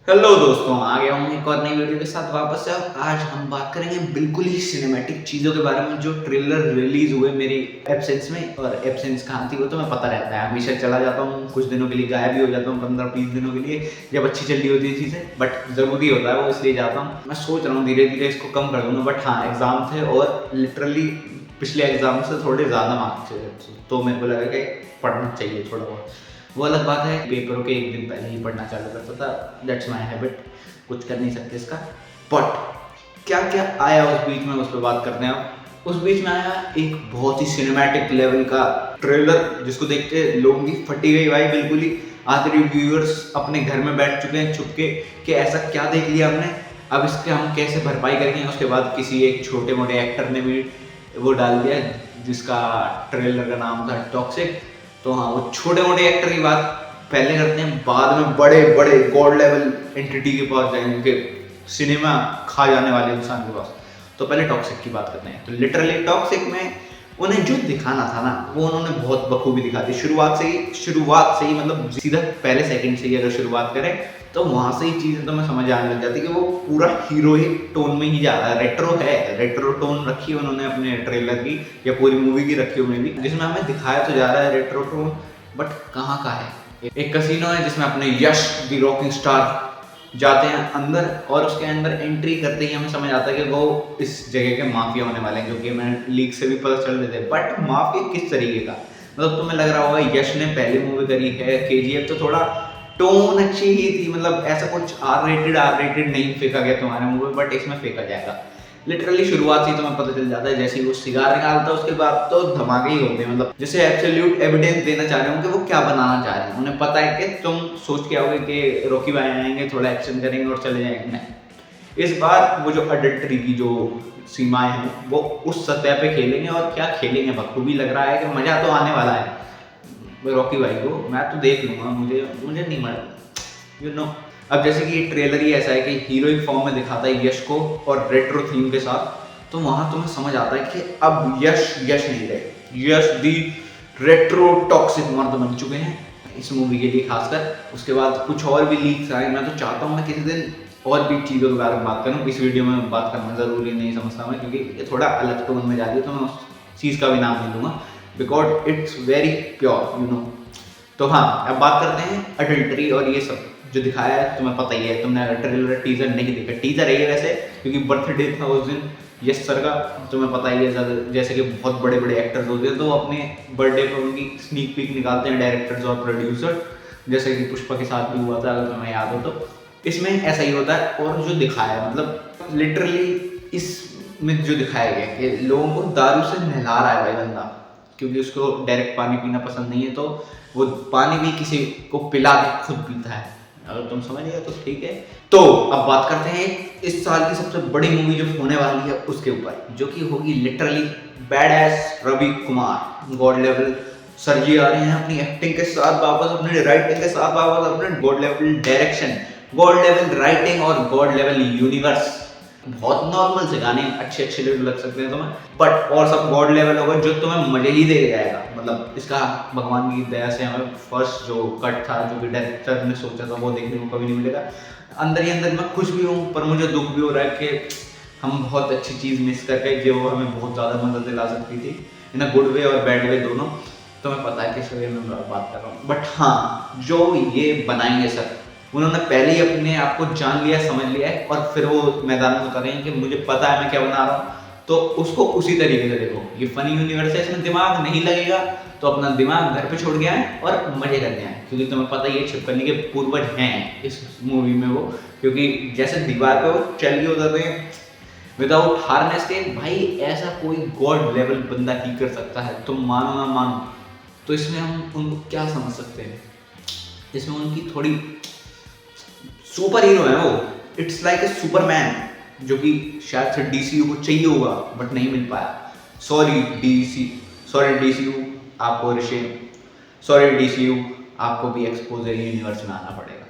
Hello दोस्तों, आ गया हूँ एक और नई वीडियो के साथ वापस से। और आज हम बात करेंगे बिल्कुल ही सिनेमैटिक चीज़ों के बारे में जो ट्रेलर रिलीज हुए मेरी एब्सेंस में। और एब्सेंस कहाँ थी वो तो मैं पता रहता है, हमेशा चला जाता हूँ, कुछ दिनों के लिए गायब भी हो जाता हूँ, 15-20 दिनों के लिए, जब अच्छी चल रही होती है चीज़ें। बट ज़रूरी होता है वो, इसलिए जाता हूँ। मैं सोच रहा हूँ धीरे धीरे इसको कम कर दूँगा। बट हाँ, एग्ज़ाम थे और लिटरली पिछले एग्ज़ाम से थोड़े ज़्यादा मार्क्स थे, तो मेरे को लगा कि पढ़ना चाहिए थोड़ा बहुत। वो अलग बात है, पेपरों के एक दिन पहले ही पढ़ना चालू करता था। दैट्स माई हैबिट, कुछ कर नहीं सकते इसका। बट क्या क्या आया उस बीच में, उस पर बात करते हैं। अब उस बीच में आया एक बहुत ही सिनेमैटिक लेवल का ट्रेलर, जिसको देख के लोगों की फटी गई भाई बिल्कुल ही। आधे रिव्यूअर्स अपने घर में बैठ चुके हैं चुपके कि ऐसा क्या देख लिया हमने, अब इसके हम कैसे भरपाई करेंगे। उसके बाद किसी एक छोटे मोटे एक्टर ने भी वो डाल दिया जिसका ट्रेलर का नाम था टॉक्सिक। तो हाँ, वो छोटे मोटे एक्टर की बात पहले करते हैं, बाद में बड़े बड़े गॉड लेवल एंटिटी के पास जाएंगे, सिनेमा खा जाने वाले इंसान के पास। तो पहले टॉक्सिक की बात करते हैं। तो लिटरली टॉक्सिक में उन्हें जो दिखाना था ना, वो उन्होंने बहुत बखूबी दिखा दी। शुरुआत से ही मतलब सीधा पहले सेकंड से ही अगर शुरुआत करें तो वहां से ही चीजें तो मैं समझ आने लग जाती कि वो पूरा हीरोइक टोन में ही जा रहा है। रेट्रो टोन रखी है उन्होंने अपने ट्रेलर की या पूरी मूवी की रखी है भी, जिसमें हमें दिखाया तो जा रहा है रेट्रो टोन, बट कहाँ का है। एक कसिनो है जिसमें अपने यश द रॉकिंग स्टार जाते हैं अंदर, और उसके अंदर एंट्री करते ही हमें समझ आता है कि वो इस जगह के माफिया होने वाले हैं, जो कि हमें लीक से भी पता चल रहे थे। बट माफिया किस तरीके का, मतलब तुम्हें लग रहा होगा यश ने पहली मूवी करी है केजीएफ, तो थोड़ा टोन अच्छी ही थी, मतलब ऐसा कुछ आर रेटेड नहीं फेंका गया तुम्हारे मुंह में, बट इसमें फेंका जाएगा। लिटरली शुरुआत से ही तुम्हें पता चल जाता है, जैसे ही वो सिगार निकालता है उसके बाद तो धमाके ही होते हैं। मतलब जैसे एब्सोल्यूट एविडेंस देना चाह रहे हो कि वो क्या बनाना चाह रहे हैं। उन्हें पता है कि तुम सोच के आओगे कि रॉकी भाई आएंगे, थोड़ा एक्शन करेंगे और चले जाएंगे। नहीं, इस बार वो जो अडल्ट्री की जो सीमाएं हैं वो उस सतह पे खेलेंगे, और क्या खेलेंगे बखूबी लग रहा है कि मजा तो आने वाला है। रॉकी भाई को मैं तो देख लूंगा, मुझे नहीं मजा यू नो। अब जैसे कि ये ट्रेलर ही ऐसा है कि हीरोइक फॉर्म में दिखाता है यश को और रेट्रो थीम के साथ, तो वहां तुम्हें समझ आता है कि अब यश नहीं रहे, यश दी रेट्रो टॉक्सिक मर्द बन चुके हैं इस मूवी के लिए खासकर। उसके बाद कुछ और भी लीक्स आए, मैं तो चाहता हूँ मैं किसी दिन और भी चीज़ों के बारे में बात करूँ। इस वीडियो में बात करना ज़रूरी नहीं समझता मैं, क्योंकि ये थोड़ा अलग टोन में जा रही है, तो मैं उस चीज़ का भी नाम नहीं लूँगा, because it's very pure you know. तो हाँ, अब बात करते हैं अडल्टरी और ये सब जो दिखाया है। तुम्हें पता ही है, तुमने ट्रेलर टीजर नहीं देखा, टीजर है ये वैसे, क्योंकि बर्थडे था उस दिन यश सर का। तुम्हें पता ही है, जैसे कि बहुत बड़े बड़े एक्टर्स होते हैं तो अपने बर्थडे पर उनकी स्नीक पीक निकालते हैं डायरेक्टर्स और प्रोड्यूसर, जैसे कि पुष्पा के साथ भी हुआ था अगर तुम्हें याद हो तो। इसमें ऐसा ही होता है। और जो दिखाया है, मतलब लिटरली इसमें जो दिखाया गया कि लोगों को दारू से नहला रहा है भाई बंदा, क्योंकि उसको डायरेक्ट पानी पीना पसंद नहीं है, तो वो पानी भी किसी को पिला के खुद पीता है। अगर तुम समझ गए तो ठीक है। तो अब बात करते हैं इस साल की सबसे बड़ी मूवी जो होने वाली है उसके ऊपर, जो कि होगी literally badass Ravi Kumar. God level sir ji आ रहे हैं अपनी एक्टिंग के साथ वापस, अपने राइटिंग के साथ वापस, अपने God level direction, God level writing और गॉड लेवल यूनिवर्स। बहुत नॉर्मल से गाने अच्छे लग सकते हैं तुम्हें, बट और सब गॉड लेवल होगा जो तुम्हें मजे ही दे जाएगा। मतलब इसका भगवान की दया से हमें फर्स्ट जो कट था, जो कि डायरेक्टर ने सोचा था, वो देखने को कभी नहीं मिलेगा। अंदर ही अंदर मैं खुश भी हूँ, पर मुझे दुख भी हो रहा है कि हम बहुत अच्छी चीज़ मिस कर गए जो हमें बहुत ज़्यादा मदद दिला सकती थी, इन अ गुड वे और बैड वे दोनों। तुम्हें पता है किस वे में बात कर रहा हूँ। बट हाँ, जो ये बनाएंगे सर, उन्होंने पहले ही अपने आप को जान लिया, समझ लिया है, और फिर वो मैदान में उतरे हैं कि मुझे पता है मैं क्या बना रहा हूँ, तो उसको उसी तरीके से देखो। ये फनी यूनिवर्स है, इसमें दिमाग नहीं लगेगा, तो अपना दिमाग घर पे छोड़ गया है और मजे करने आए, क्योंकि तुम्हें पता ही है छिपकली के पूर्वज हैं इस मूवी में वो, क्योंकि जैसे दीवार पे वो चल के उतरते हैं विदाउट हार्नेस के, भाई ऐसा कोई गॉड लेवल बंदा ही कर सकता है, तुम मानो ना मानो। तो इसमें हम उनको क्या समझ सकते हैं, इसमें उनकी थोड़ी सुपर हीरो है वो, इट्स लाइक ए सुपरमैन, जो कि शायद से डीसीयू को चाहिए होगा बट नहीं मिल पाया। सॉरी डीसीयू, आपको ऋषि, सॉरी डीसीयू, आपको भी एक्सपोजर यूनिवर्स में आना पड़ेगा।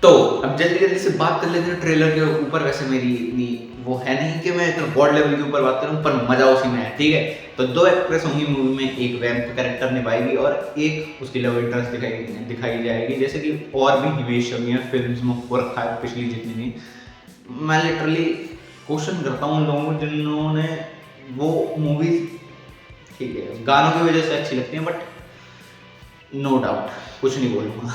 तो अब जल्दी जल्दी से बात कर लेते हैं ट्रेलर के ऊपर। वैसे मेरी इतनी वो है नहीं कि मैं इतना गॉड लेवल के ऊपर बात करूं, पर मजा उसी में है, ठीक है। तो दो एक्ट्रेस होंगी मूवी में, एक वैम्प कैरेक्टर निभाएगी और एक उसकी लव इंटरेस्ट दिखाई जाएगी, जैसे कि और भी हिमेश रेशमिया फिल्म में हो रखा है पिछली जितनी भी। मैं लिटरली क्वेश्चन करता हूँ उन लोगों को जिन्होंने वो मूवी, ठीक है गानों की वजह से अच्छी लगती है, बट नो डाउट कुछ नहीं बोलूँगा।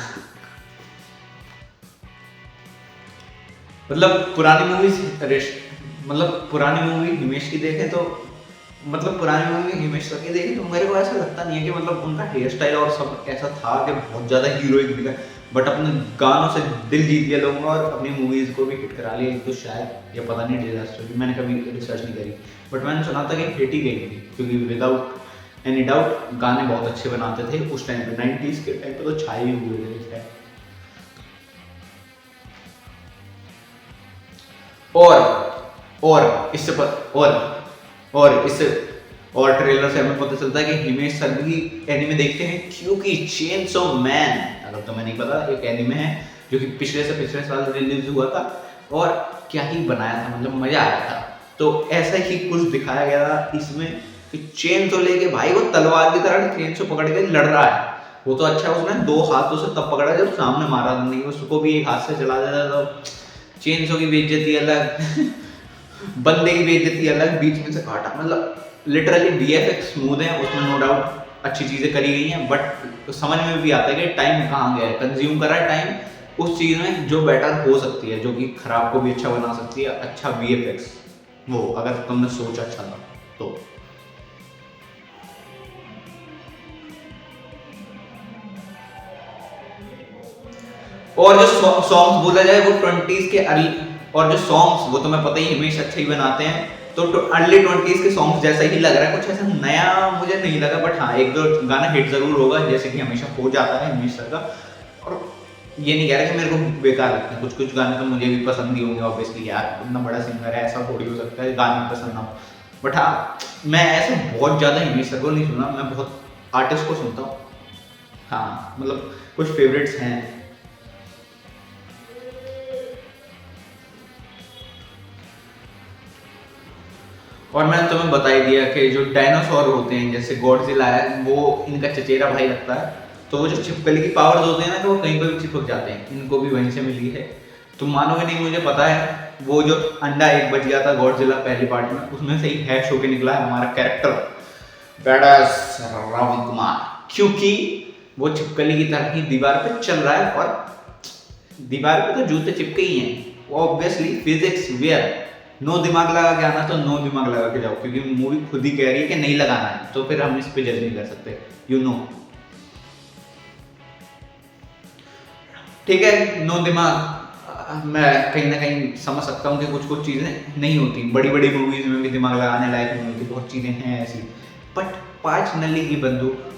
मतलब पुरानी मूवी हिमेश की देखें तो, मतलब पुरानी मूवी हिमेश सर की देखें तो मेरे को ऐसा लगता नहीं है कि मतलब उनका हेयर स्टाइल और सब ऐसा था कि बहुत ज़्यादा हीरोइक दिखा, बट अपने गानों से दिल जीत लिया लोगों का और अपनी मूवीज़ को भी हिट करा लिया। एक तो शायद, या पता नहीं डिजास्टर की, मैंने कभी रिसर्च नहीं करी, बट मैंने सुना था कि हिट ही गई थी, क्योंकि विदाउट एनी डाउट गाने बहुत अच्छे बनाते थे उस टाइम पे, 90s के टाइम पे तो छाए हुए थे इस टाइम। और इससे और इससे और ट्रेलर से हमें पता चलता है कि हिमेश सर भी एनिमे देखते हैं, क्योंकि चेनसो मैन, अगर तुम्हें नहीं पता, एक एनिमे है जो कि पिछले साल रिलीज हुआ था और क्या ही बनाया था, मतलब मजा आया था। तो ऐसा ही कुछ दिखाया गया था इसमें कि चेनसो लेके भाई वो तलवार की तरह चेनसो पकड़ के लड़ रहा है। वो तो अच्छा उसने 2 हाथों से तब पकड़ा जब सामने मारा, नहीं उसको भी एक हाथ से चला देता तो चेनसो की बेइज्जती अलग, बंदे की बेइज्जती अलग, बीच में से काटा। मतलब लिटरली वीएफएक्स स्मूथ है उसमें, नो डाउट अच्छी चीज़ें करी गई हैं, बट समझ में भी आता है कि टाइम कहाँ गया है, कंज्यूम करा है टाइम उस चीज़ में जो बेटर हो सकती है, जो कि खराब को भी अच्छा बना सकती है। अच्छा वीएफएक्स, वो अगर तुमने सोचा अच्छा था तो। और जो सॉन्ग्स बोला जाए वो 20s के अर्ली, और जो सॉन्ग्स वो तुम्हें पता ही हिमेश अच्छे ही बनाते हैं, तो अर्ली 20s के सॉन्ग्स जैसा ही लग रहा है, कुछ ऐसा नया मुझे नहीं लगा, बट हाँ एक दो गाना हिट जरूर होगा, जैसे कि हमेशा हो जाता है हिमेश सर का। और ये नहीं कह रहा कि मेरे को बेकार लगते हैं, कुछ कुछ गाने तो मुझे भी पसंद ही होंगे ऑब्वियसली, यार इतना बड़ा सिंगर है, ऐसा थोड़ी हो सकता है गाने पसंद ना हो। बट हाँ मैं ऐसे बहुत ज़्यादा हिमेश सर को नहीं सुना, मैं बहुत आर्टिस्ट को सुनता हूँ। हाँ मतलब कुछ फेवरेट्स हैं। और मैंने तुम्हें बता ही दिया कि जो डायनासोर होते हैं जैसे गॉडजिला है, वो इनका चचेरा भाई लगता है। तो वो जो छिपकली की पावर्स होते हैं ना, तो वो कहीं पर भी चिपक जाते हैं, इनको भी वहीं से मिली है। तुम मानोगे नहीं, मुझे पता है वो जो अंडा एक बच गया था गॉडजिला पहली पार्ट में, उसमें से ही हैश होके निकला है हमारा कैरेक्टर बैडास राहुल कुमार, क्योंकि वो छिपकली की तरह ही दीवार पे चल रहा है, और दीवार पे तो जूते चिपके ही हैं, वो ऑब्वियसली फिजिक्स वेयर। नो दिमाग लगा के आना तो नो दिमाग लगा के जाओ, क्योंकि मूवी खुद ही कह रही है कि नहीं लगाना है, तो फिर हम इस पे जज नहीं कर सकते, यू नो। ठीक है नो दिमाग, मैं कहीं ना कहीं समझ सकता हूँ कि कुछ कुछ चीज़ें नहीं होती, बड़ी बड़ी मूवीज में भी दिमाग लगाने लायक नहीं होती, बहुत चीज़ें हैं ऐसी। बट 5 नली की बंदूक,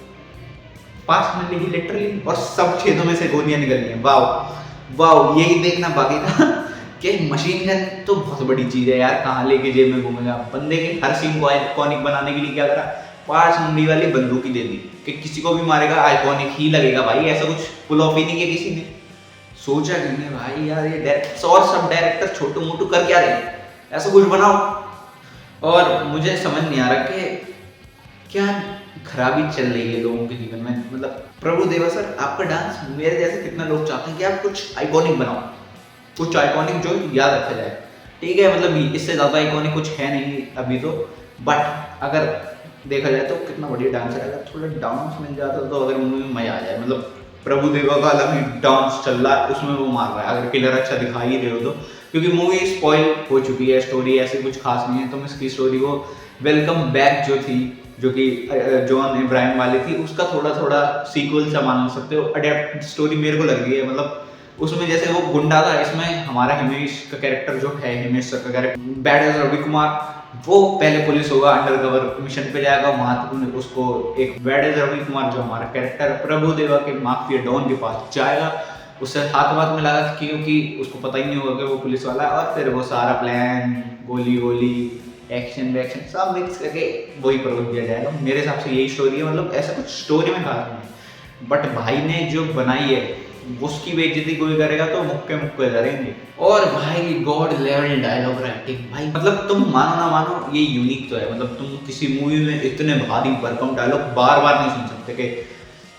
5 नली की लिटरली, और सब छेदों में से गोलियां निकल रही हैं, वाह वाह, यही देखना बाकी था कि मशीन गन तो बहुत बड़ी चीज़ है यार, कहाँ लेके जेब में घूमेगा। बंदे के हर सीन को आइकॉनिक बनाने के लिए क्या करा, 5 नंबरी वाली बंदूक ही दे दी कि किसी को भी मारेगा आइकॉनिक ही लगेगा भाई, ऐसा कुछ पुल ऑफ ही नहीं किया किसी ने, सोचा कि नहीं भाई यार ये डायरेक्टर और सब डायरेक्टर छोटू मोटू कर क्या रहे हैं, ऐसा कुछ बनाओ। और मुझे समझ नहीं आ रहा कि क्या खराबी चल रही है लोगों के जीवन में। मतलब प्रभु देवा सर, आपका डांस मेरे जैसे कितना लोग चाहते हैं कि आप कुछ आइकॉनिक बनाओ, कुछ आइकॉनिक जो याद रखा जाए, ठीक है। मतलब इससे ज़्यादा आइकॉनिक कुछ है नहीं अभी तो, बट अगर देखा जाए तो कितना बढ़िया डांसर है, अगर थोड़ा डांस मिल जाता तो अगर मूवी में मजा आ जाए। मतलब प्रभु देवा का अलग ही डांस चल रहा है, उसमें वो मार रहा है, अगर किलर अच्छा दिखा ही रहे हो तो, क्योंकि मूवी स्पॉइल हो चुकी है, स्टोरी ऐसी कुछ खास नहीं है। तुम इसकी स्टोरी को वेलकम बैक जो थी, जो कि जॉन इब्राहिम वाली थी, उसका थोड़ा थोड़ा सीक्वल सा मान सकते हो, अडेप्ट स्टोरी मेरे को लग रही है। मतलब उसमें जैसे वो गुंडा था, इसमें हमारा हिमेश का कैरेक्टर जो है, हिमेश सर का character bad as Ravi Kumar, वो पहले पुलिस होगा, अंडरकवर मिशन पे जाएगा, वहां तक उसको एक बैड एज रवि कुमार जो हमारा कैरेक्टर प्रभु देवा के माफिया डॉन के पास जाएगा, उससे हाथ मिलाएगा, क्योंकि उसको पता ही नहीं होगा कि वो पुलिस वाला है, और फिर वो सारा प्लान गोली वोली एक्शन वैक्शन सब मिक्स करके वही प्रोड्यूस किया जाएगा। मेरे हिसाब से यही स्टोरी है, मतलब ऐसा कुछ स्टोरी में खास नहीं है, बट भाई ने जो बनाई है उसकी बेइज्जती कोई करेगा तो मुक्के मुक्के धरेंगे। और भाई गॉड लेवल डायलॉग राइटिंग भाई, मतलब तुम मानो ना मानो ये यूनिक तो है। मतलब तुम किसी मूवी में इतने भारी भरकम डायलॉग बार बार नहीं सुन सकते कि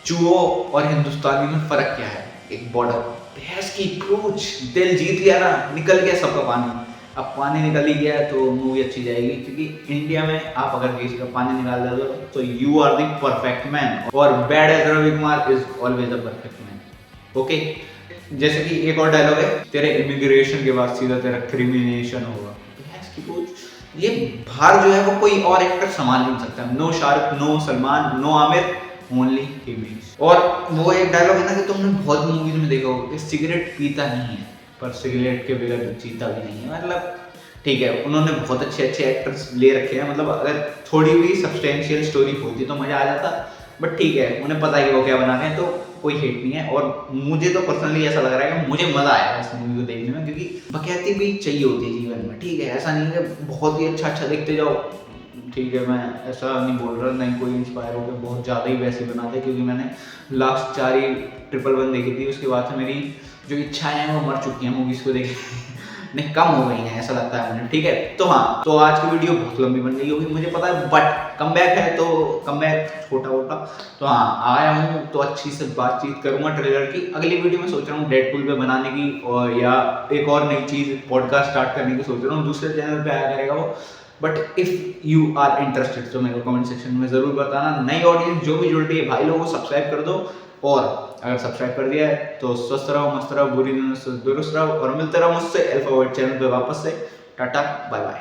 चूहो और हिंदुस्तानी में फर्क क्या है। एक बॉर्डर भैंस की पूंछ, दिल जीत लिया ना, निकल गया सबका पानी। अब पानी निकल ही गया तो मूवी अच्छी जाएगी, क्योंकि इंडिया में आप अगर किसी का पानी निकाल दे तो you are the perfect man, और bad as Ravi Kumar is always the perfect man. Okay, जैसे कि एक और डायलॉग है, तेरे इमिग्रेशन के बाद सीधा तेरा क्रिमिनेशन होगा। भैंस की पूंछ, ये बाहर जो है वो कोई और एक्टर संभाल नहीं सकता। No Shahrukh, no Salman, no Aamir, only Himesh. और वो एक डायलॉग है ना कि तुमने बहुत मूवीज में देखा होगा कि सिगरेट पीता नहीं है पर सिगरेट के बगैर जीता भी नहीं है। मतलब ठीक है, उन्होंने बहुत अच्छे अच्छे एक्टर्स ले रखे हैं। मतलब अगर थोड़ी भी सब्सटेंशियल स्टोरी होती तो मजा आ जाता, बट ठीक है, उन्हें पता है कि वो क्या बना रहे हैं, तो कोई हेट नहीं है। और मुझे तो पर्सनली ऐसा लग रहा है कि मुझे मजा आया इस मूवी को देखने में, क्योंकि बकैती भी चाहिए होती है जीवन में। ठीक है, ऐसा नहीं है बहुत ही अच्छा देखते जाओ। ठीक है, मैं ऐसा नहीं बोल रहा, नहीं कोई इंस्पायर हो गया बहुत ज़्यादा ही वैसे बनाते, क्योंकि मैंने लास्ट 4 ही 111 देखी थी। उसके बाद से मेरी जो इच्छाएं हैं वो मर चुकी हैं मूवीज़ को देख नहीं, कम हो गई हैं ऐसा लगता है मुझे। ठीक है, तो हाँ, तो आज की वीडियो बहुत लंबी बन गई होगी मुझे पता है, बट कम बैक है तो कम बैक छोटा मोटा तो हाँ आया हूँ, तो अच्छी से बातचीत करूँगा ट्रेलर की। अगली वीडियो में सोच रहा हूँ डेडपूल पे बनाने की, और या एक और नई चीज़ पॉडकास्ट स्टार्ट करने की सोच रहा हूँ। दूसरे चैनल पे आया करेगा वो, but if you are interested तो मेरे को कमेंट सेक्शन में ज़रूर बताना। नई ऑडियंस जो भी जुड़ रही है भाई लोगों, सब्सक्राइब कर दो, और अगर सब्सक्राइब कर दिया है तो स्वस्थ रहो, मस्त रहो, बुरी दिनों से दुरुस्त रहो, और मिलते रहो मुझसे अल्फाबेट चैनल पे वापस से। Tata bye bye.